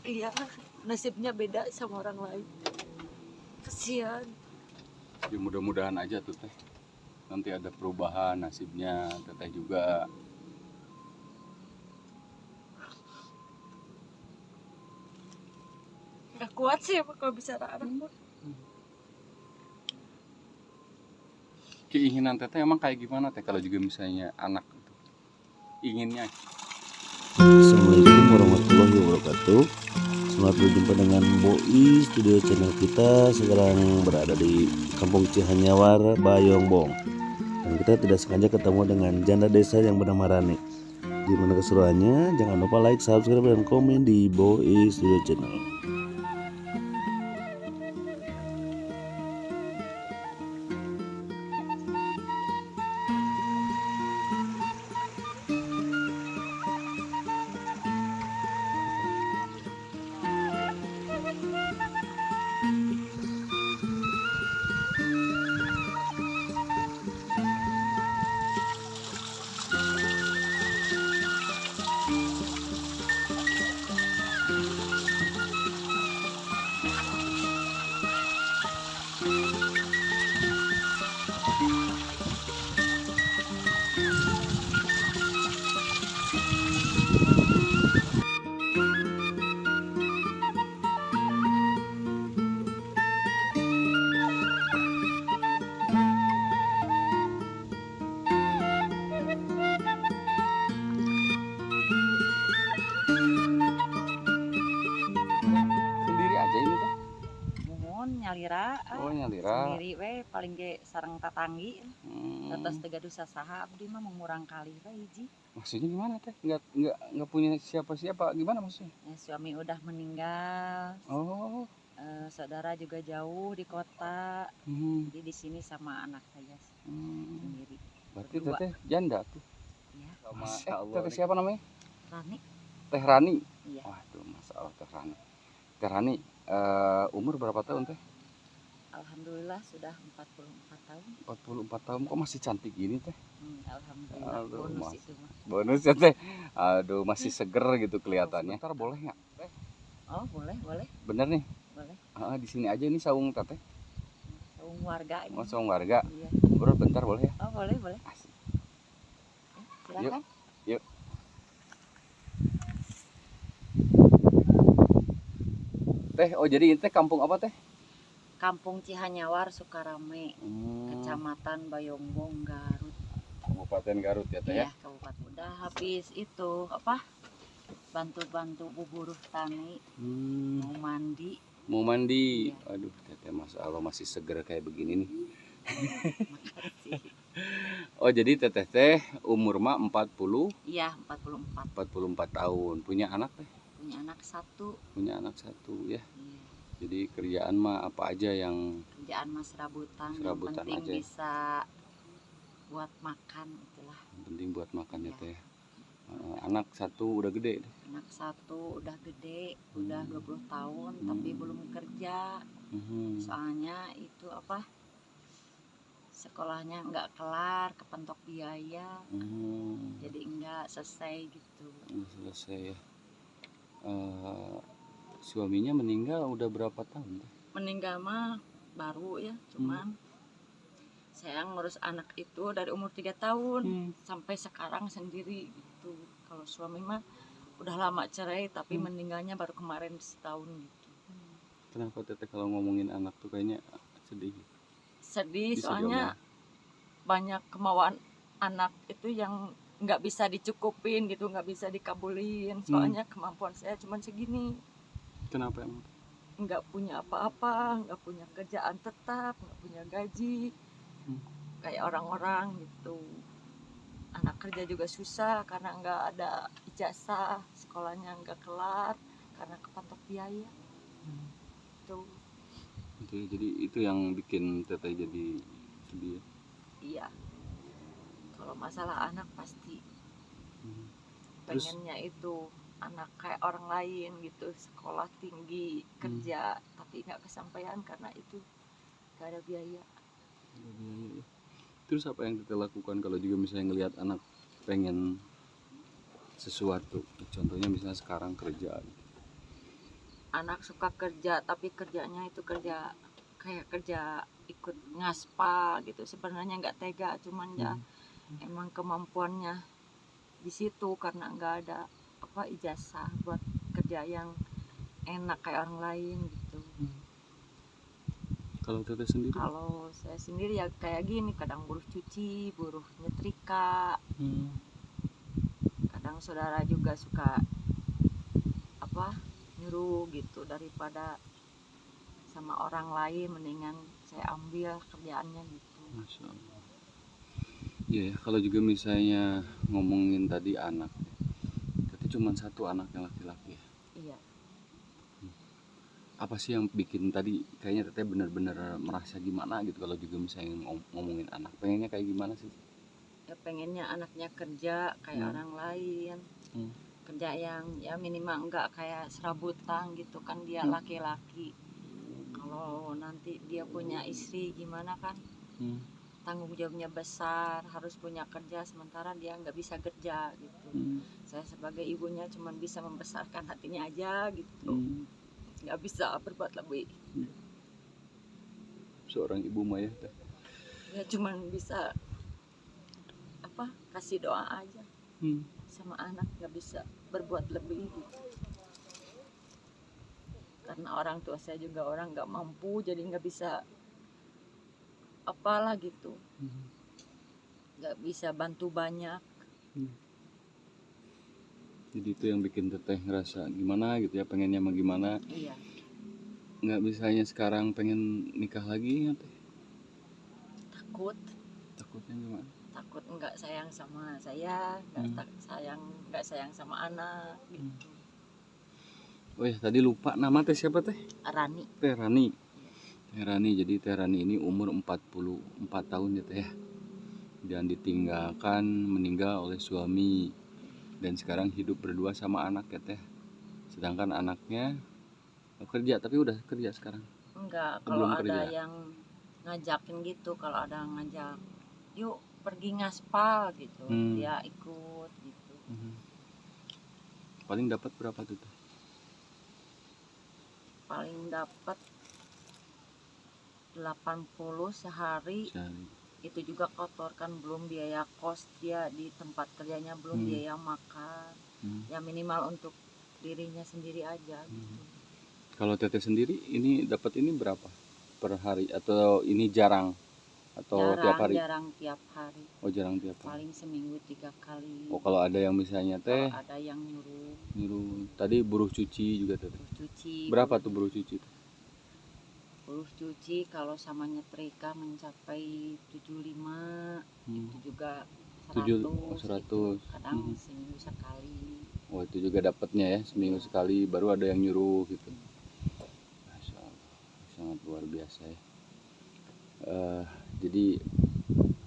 Iya, nasibnya beda sama orang lain. Kasihan. Ya mudah-mudahan aja tuh teh nanti ada perubahan nasibnya teteh juga. Nggak kuat sih emang kalau bicara anak mah. Keinginan teteh emang kayak gimana teh kalau juga misalnya anak itu inginnya? Assalamualaikum warahmatullahi wabarakatuh. Selamat berjumpa dengan Boi Studio channel kita. Sekarang berada di Kampung Cihanyawar, Bayongbong. Dan kita tidak sengaja ketemu dengan janda desa yang bernama Rani. Gimana keseruannya? Jangan lupa like, subscribe, dan komen di Boi Studio channel. Sendiri aja ini teh? Mohon nyalira Oh nyalira. sendiri we paling ge sareng tatanggi. Terus tega dosa saha abdi mah mengurang kali we hiji. Maksudnya gimana teh? Nggak punya siapa-siapa gimana maksudnya? Ya, suami udah meninggal. Oh. Saudara juga jauh di kota. Jadi di sini sama anak saya sendiri. Berarti Berdua. teteh janda tuh. Ya, Sama teteh siapa namanya? Rani. Teh Rani. Iya. Waduh, masalah Teh Rani. Teh Rani, umur berapa tahun teh? Alhamdulillah sudah 44 tahun. 44 tahun kok masih cantik gini teh? Alhamdulillah. Aduh, Bonus Mas. itu mah. Bonus ya teh. Aduh, masih seger gitu kelihatannya. Sebentar boleh nggak? Teh? Oh, boleh. Bener nih. Boleh. Di sini aja ini saung teteh. Saung warga ini. Oh, saung warga. Iya. Bro, bentar boleh ya? Oh, boleh. Asik. Ya, silakan. Yuk. Teh, oh jadi ini teh kampung apa teh? Kampung Cihanyawar, Sukarame, Kecamatan Bayongbong, Garut. Kabupaten Garut ya teh ya? Iya, kabupaten. Udah habis itu apa? Bantu-bantu bu buruh tani, mau mandi. Mau mandi. Iya. Aduh, teteh Mas Allah masih seger kayak begini nih. Makasih. Oh, jadi teteh teh umur mah 40. Iya, 44. 44 tahun. Punya anak teh? Punya anak satu. Punya anak satu ya. Iya. Jadi kerjaan mah apa aja yang Kerjaan mas serabutan. Yang Serabutan penting aja. bisa buat makan itulah. yang penting buat makan ya Iya. teh. Anak satu udah gede deh. Anak satu udah gede, udah 20 tahun tapi belum kerja. Soalnya itu apa? Sekolahnya nggak kelar, kepentok biaya. Jadi nggak selesai gitu. Udah selesai ya. Suaminya meninggal udah berapa tahun teh? Meninggal mah baru ya, cuman saya ngurus anak itu dari umur 3 tahun sampai sekarang sendiri gitu. Kalau suami mah udah lama cerai tapi meninggalnya baru kemarin setahun gitu. Kenapa teteh kalau ngomongin anak tuh kayaknya sedih? Sedih Bisa soalnya banyak kemauan anak itu yang nggak bisa dicukupin gitu, nggak bisa dikabulin. Soalnya kemampuan saya cuma segini. Kenapa emang? Nggak punya apa-apa, nggak punya kerjaan tetap, nggak punya gaji kayak orang-orang gitu. Anak kerja juga susah karena nggak ada ijazah, sekolahnya nggak kelar karena kepatok biaya. Tuh. Jadi itu yang bikin teteh jadi sedih. Iya. Kalau masalah anak pasti pengennya itu anak kayak orang lain gitu, sekolah tinggi, kerja, tapi nggak kesampaian karena itu nggak ada biaya. Terus apa yang kita lakukan kalau juga misalnya ngelihat anak pengen sesuatu, contohnya misalnya sekarang kerja gitu. anak suka kerja tapi kerjanya itu kerja kayak kerja ikut ngaspal gitu, sebenarnya nggak tega, cuman ya emang kemampuannya di situ karena nggak ada apa ijazah buat kerja yang enak kayak orang lain gitu. Kalau teteh sendiri? Kalau saya sendiri ya kayak gini, kadang buruh cuci, buruh nyetrika, kadang saudara juga suka apa nyuruh gitu, daripada sama orang lain mendingan saya ambil kerjaannya gitu. Masya Allah. Iya, kalau juga misalnya ngomongin tadi anak, tapi cuma satu anak yang laki-laki ya. Iya, Apa sih yang bikin tadi kayaknya teteh benar-benar merasa gimana gitu kalau juga misalnya ngomongin anak, pengennya kayak gimana sih? ya pengennya anaknya kerja kayak orang lain, kerja yang ya minimal enggak kayak serabutan gitu kan, dia laki-laki. Kalau nanti dia punya istri gimana kan, tanggung jawabnya besar, harus punya kerja, sementara dia nggak bisa kerja gitu. Saya sebagai ibunya cuma bisa membesarkan hatinya aja gitu, nggak bisa berbuat lebih. Seorang ibu mah ya teh. Ya cuma bisa apa kasih doa aja sama anak, nggak bisa berbuat lebih gitu. Karena orang tua saya juga orang nggak mampu, jadi nggak bisa apalah gitu, nggak bisa bantu banyak. Jadi itu yang bikin teteh ngerasa gimana gitu ya, pengennya mah gimana. Iya, Nggak bisanya sekarang pengen nikah lagi ya teh. takut Takutnya gimana? takut nggak sayang sama saya, nggak sayang sama anak gitu. Oh ya, tadi lupa nama teh siapa teh? Rani. Teh Rani. Teh Rani, jadi Teh Rani ini umur 44 tahun ya teh ya. Dan ditinggalkan meninggal oleh suami. Dan sekarang hidup berdua sama anak ya teh. Sedangkan anaknya kerja, tapi udah kerja sekarang. Enggak, Belum kalau ada kerja. yang ngajakin gitu, kalau ada yang ngajak yuk pergi ngaspal gitu, dia ikut gitu. Paling dapat berapa tuh teh? Paling dapat 80 sehari. Itu juga kotor kan, belum biaya kos dia di tempat kerjanya, belum biaya makan. Ya minimal untuk dirinya sendiri aja gitu. Kalau teteh sendiri ini dapat ini berapa per hari, atau ini jarang atau tiap hari? Jarang tiap hari. Oh, jarang tiap hari. Paling seminggu 3 kali. Oh, kalau ada yang misalnya teh kalau ada yang nyuruh tadi buruh cuci juga teteh. buruh cuci. Berapa tuh buruh cuci? Buruh cuci kalau sama nyetrika mencapai 75, itu juga 100 gitu. Kadang seminggu sekali. Oh, itu juga dapatnya ya, seminggu sekali baru ada yang nyuruh gitu. Masya Allah, sangat luar biasa ya. Jadi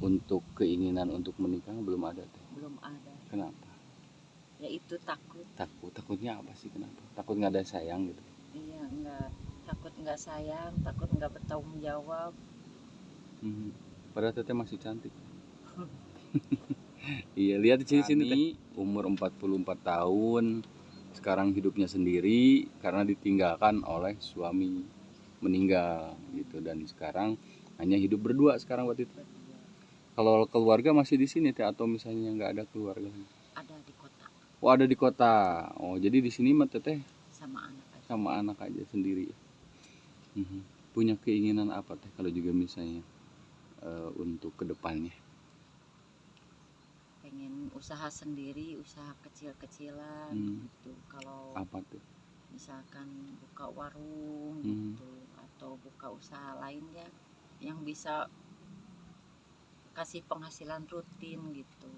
untuk keinginan untuk menikah belum ada teh? Belum ada. Kenapa? Ya itu takut. Takutnya apa sih, kenapa? Takut nggak ada sayang gitu? Iya, takut nggak sayang, takut nggak bertanggung jawab. Padahal teteh masih cantik. Iya, lihat di sini teh, umur 44 tahun, sekarang hidupnya sendiri karena ditinggalkan oleh suami, meninggal gitu, dan sekarang hanya hidup berdua sekarang waktu itu. Kalau keluarga masih di sini teh, atau misalnya nggak ada keluarga? Ada di kota. Oh, ada di kota. Oh, jadi di sini mah teteh Sama anak aja sendiri. Punya keinginan apa teh kalau juga misalnya untuk kedepannya? Pengen usaha sendiri, usaha kecil-kecilan gitu. Kalau apa tuh? Misalkan buka warung gitu, atau buka usaha lainnya yang bisa kasih penghasilan rutin gitu.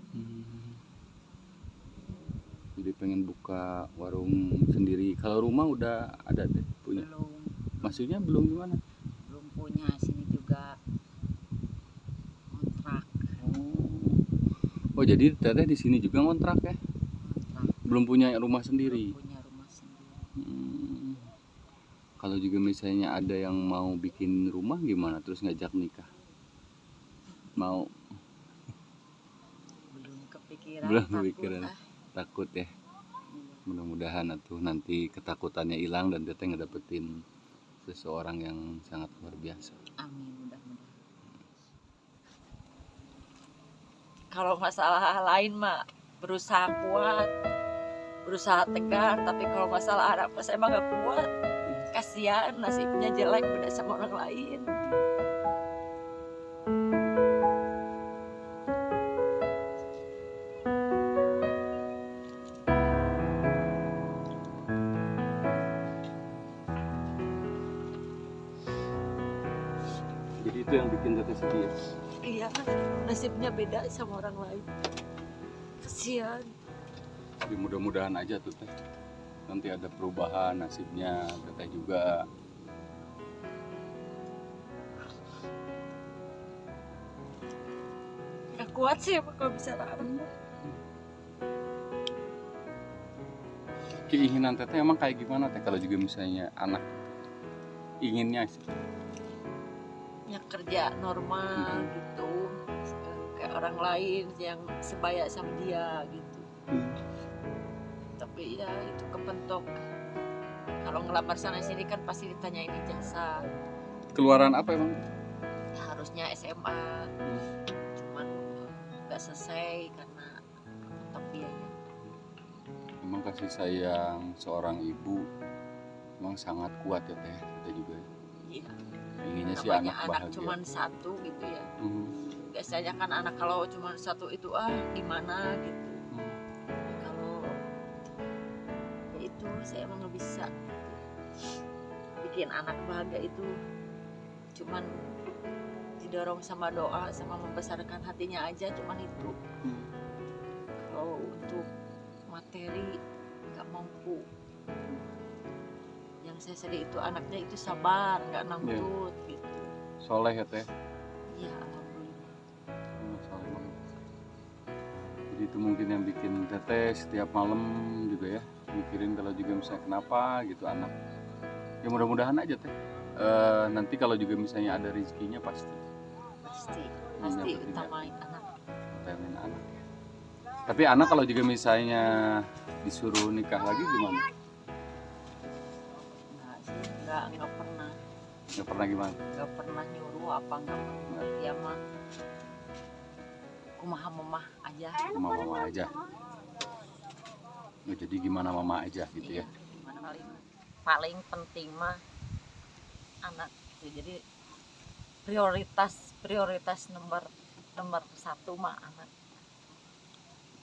Jadi pengen buka warung sendiri. Kalau rumah udah ada deh, punya? Belum. Maksudnya belum gimana? Belum punya, sini juga kontrak. Oh, jadi teteh di sini juga ngontrak ya? Kontrak. Belum punya rumah sendiri. Belum punya rumah sendiri. Kalau juga misalnya ada yang mau bikin rumah gimana, terus ngajak nikah? Mau? Belum kepikiran. Belum kepikiran. Takut ya. Mudah-mudahan atuh nanti ketakutannya hilang dan teteh ngedapetin seseorang yang sangat luar biasa. Amin, mudah-mudahan. Kalau masalah lain mah berusaha kuat, berusaha tegar, tapi kalau masalah anak mah saya mah gak kuat. Kasihan nasibnya jelek beda sama orang lain. Jadi itu yang bikin teteh sedih ya? Iya, nasibnya beda sama orang lain. Kasihan. Tapi mudah-mudahan aja tuh teh nanti ada perubahan nasibnya teteh juga. Gak kuat sih emang kalau bisa anak. Keinginan teteh emang kayak gimana teh kalau juga misalnya anak inginnya sih? Yang kerja normal gitu, kayak orang lain yang sebaya sama dia gitu. Tapi ya itu kepentok. Kalau ngelamar sana sini kan pasti ditanyain ijazah. Keluaran apa emang? Ya, harusnya SMA, cuman nggak selesai karena kepentok biaya. Emang kasih sayang seorang ibu emang sangat kuat ya teh, kita juga Iya. inginnya sih Namanya anak anak bahagia. cuman satu gitu ya. Mhm. Biasanya kan anak kalau cuma satu itu gimana gitu. Kalau ya itu saya emang nggak bisa bikin anak bahagia itu cuman didorong sama doa sama membesarkan hatinya aja, cuman itu. Kalau untuk materi nggak mampu. Yang saya sedih itu anaknya itu sabar, nggak nuntut gitu. Soleh ya teh. Iya, alhamdulillah. Soleh banget. Jadi itu mungkin yang bikin teteh setiap malam juga ya mikirin kalau juga misalnya kenapa gitu anak. Ya mudah-mudahan aja teh. Nanti kalau juga misalnya ada rezekinya pasti Pasti dapetin utamain anak. utamain anak. Tapi anak kalau juga misalnya disuruh nikah lagi gimana? Nggak sih, nggak pernah. Nggak pernah gimana? Nggak pernah nyuruh apa nggak pernah. Ya mah kumaha mamah aja. Sama mama aja. Oh, jadi gimana mama aja gitu ya? Gimana paling penting mah anak gitu. Jadi prioritas nomor satu mah anak.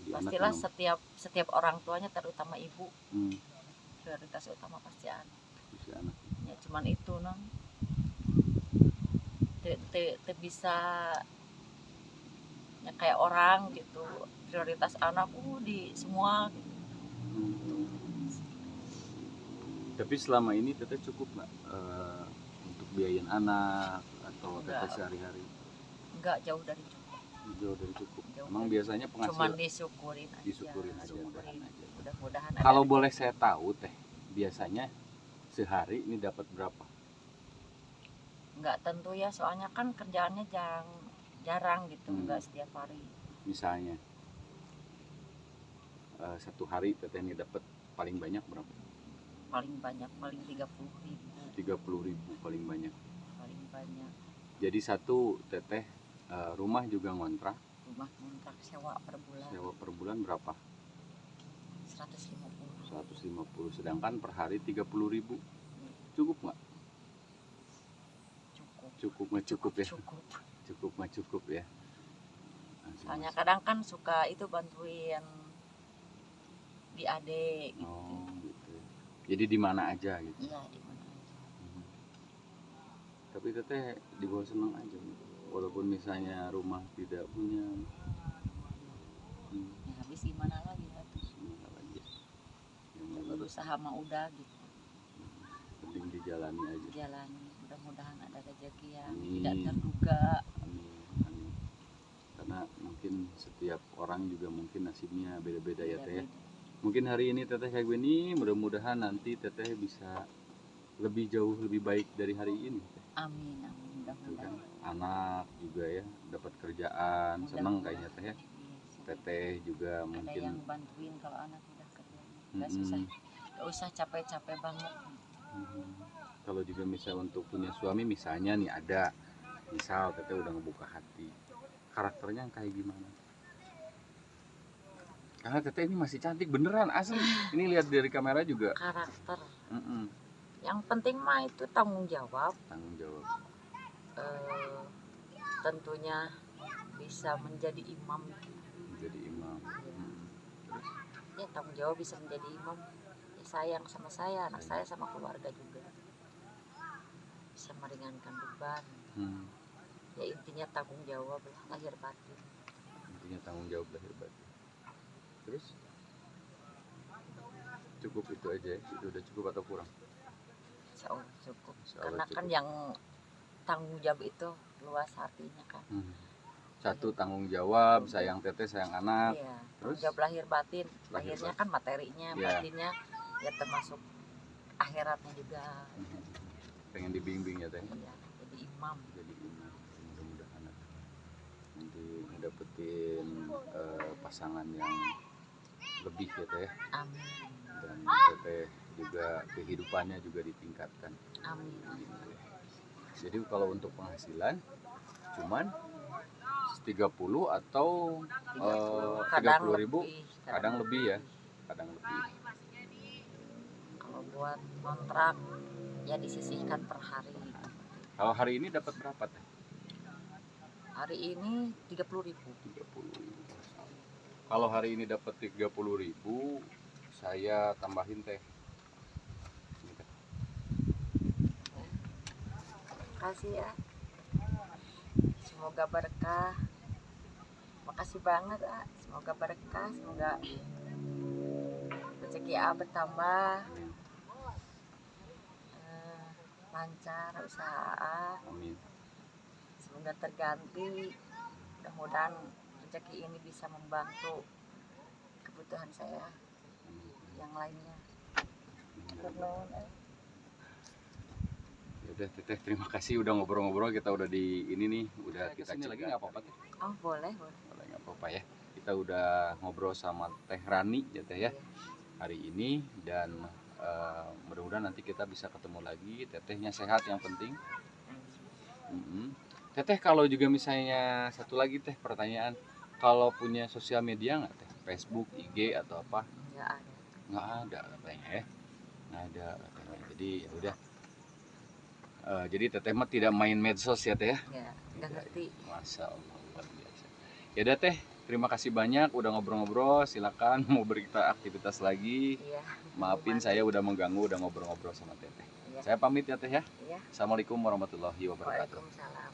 Jadi Pastilah anak setiap orang tuanya terutama ibu memang, prioritas utama pasti anak. si anak. Ya cuman itu nang te bisa ya kayak orang gitu prioritas anak di semua gitu. Tapi selama ini teteh cukup nggak untuk biayain anak atau teteh Nggak. sehari-hari? Nggak jauh dari cukup, Jauh dari cukup. Jauh Emang dari biasanya cuman penghasilan disyukurin aja. disyukurin aja. Syukurin. Tahan aja. Mudah-mudahan Kalau ada. boleh saya tahu teh, biasanya sehari ini dapat berapa? Nggak tentu ya, soalnya kan kerjaannya jarang gitu, nggak setiap hari. Misalnya satu hari teteh ini dapat paling banyak berapa? Paling banyak paling 30.000. 30.000 paling banyak. Paling banyak. Jadi satu teteh rumah juga ngontrak. Rumah kontrak sewa per bulan Sewa per bulan berapa? 150. 150. Sedangkan per hari 30.000. Cukup nggak? Cukup nggak cukup ya? Cukup nggak cukup ya? Soalnya kadang kan suka itu bantuin di adik gitu. Oh gitu. Jadi di mana aja gitu. Iya, di mana aja. Tapi teteh dibawa seneng aja gitu. Walaupun misalnya rumah tidak punya. Ya habis gimana lagi ya. Sebentar aja. Yang Ya, penting berusaha mah udah gitu. penting dijalani aja. Jalani, mudah-mudahan ada rezeki yang Amin. tidak terduga. Amin. Amin. Karena mungkin setiap orang juga mungkin nasibnya beda-beda ya teh. Beda-beda. Mungkin hari ini teteh kayak gini, mudah-mudahan nanti teteh bisa lebih jauh lebih baik dari hari ini. Amin, amin, Gitu kan. mudah-mudahan. Anak juga ya dapat kerjaan, seneng kayaknya teh ya. Iya, senang. Teteh juga Ada mungkin yang bantuin kalau anak udah kerja. nggak usah capek-capek banget. Kalau juga misal untuk punya suami misalnya nih ada, misal teteh udah ngebuka hati, karakternya yang kayak gimana? Karena teteh ini masih cantik beneran asli. Ini lihat dari kamera juga. Karakter Mm-mm. yang penting mah itu tanggung jawab. Tanggung jawab. Tentunya bisa menjadi imam. Menjadi imam. Ya tanggung jawab bisa menjadi imam. Ya, sayang sama saya, anak saya sama keluarga juga. Bisa meringankan beban. Ya intinya tanggung jawab lah, lahir batin. Intinya tanggung jawab lahir batin. Terus cukup itu aja ya? Itu udah cukup atau kurang? Insya Allah cukup. Insya Allah Karena cukup. kan yang tanggung jawab itu luas artinya kan. Satu tanggung jawab, sayang teteh, sayang anak. Iya, Terus tanggung jawab lahir batin. Lahir Lahirnya batin. kan materinya, Iya. batinnya ya termasuk akhiratnya juga. Pengen dibimbing ya teh. Iya, jadi imam. Jadi imam. Mudah-mudahan nanti ngedapetin pasangan yang lebih ya teh. Amin. Dan teteh juga kehidupannya juga ditingkatkan. Amin. Jadi kalau untuk penghasilan cuman 30 atau 30.000, kadang lebih ya, kadang lebih. Kalau buat kontrak ya disisihkan per hari. Kalau hari ini dapat berapa teh? Hari ini 30.000. 30.000. Kalau hari ini dapat 30.000, saya tambahin teh. Ini teh. Makasih ya. Semoga berkah. Makasih banget, ah. Semoga berkah, semoga rezeki bertambah. Lancar usaha. Amin. Semoga terganti. Mudah-mudahan rezeki ini bisa membantu kebutuhan saya yang lainnya. Ya udah teteh, terima kasih udah ngobrol-ngobrol, kita udah di ini nih, udah kita sini lagi nggak apa-apa teh. Oh boleh. Boleh, nggak apa-apa ya. Kita udah ngobrol sama Teh Rani ya teh ya hari ini, dan mudah-mudahan nanti kita bisa ketemu lagi. Tetehnya sehat yang penting. Teteh kalau juga misalnya satu lagi teh pertanyaan, kalau punya sosial media nggak teh? Facebook, IG atau apa? Nggak ada katanya ya. Nggak ada katanya. Jadi ya udah. Jadi teteh mah tidak main medsos ya teh ya? Ya, nggak ngerti. Masya Allah, luar biasa. Ya udah teh, terima kasih banyak udah ngobrol-ngobrol. Silakan mau beraktivitas lagi. Iya. Maafin saya udah mengganggu, udah ngobrol-ngobrol sama teteh. Iya. Saya pamit ya teh ya. Iya. Assalamualaikum warahmatullahi wabarakatuh. Waalaikumsalam.